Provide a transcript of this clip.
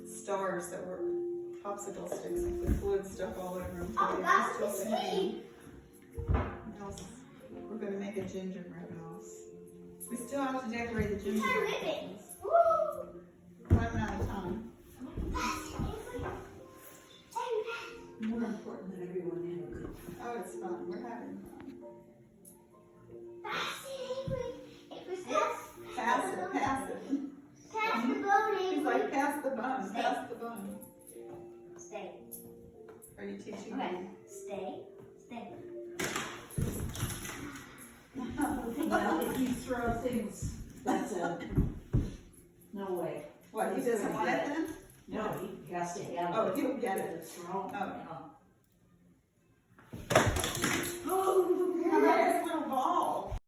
stars that were popsicle sticks with fluid stuff all over them. Oh, that's the seed. We're going to make a gingerbread house. We still have to decorate the These are gingerbread ribbons. house. Woo! Running out of time. More important than everyone have a good time. Oh, it's fun. We're having fun. Pass it, pass it. Pass the bone, He's Avery. like, pass the bun, pass the bun. Stay. Are you teaching Okay. me? Stay. Stay. Well, if you throw things, that's a, no way. What, he doesn't want it then? No, he has to have it. Oh, he'll get it. It's wrong. Oh, now that is a little ball.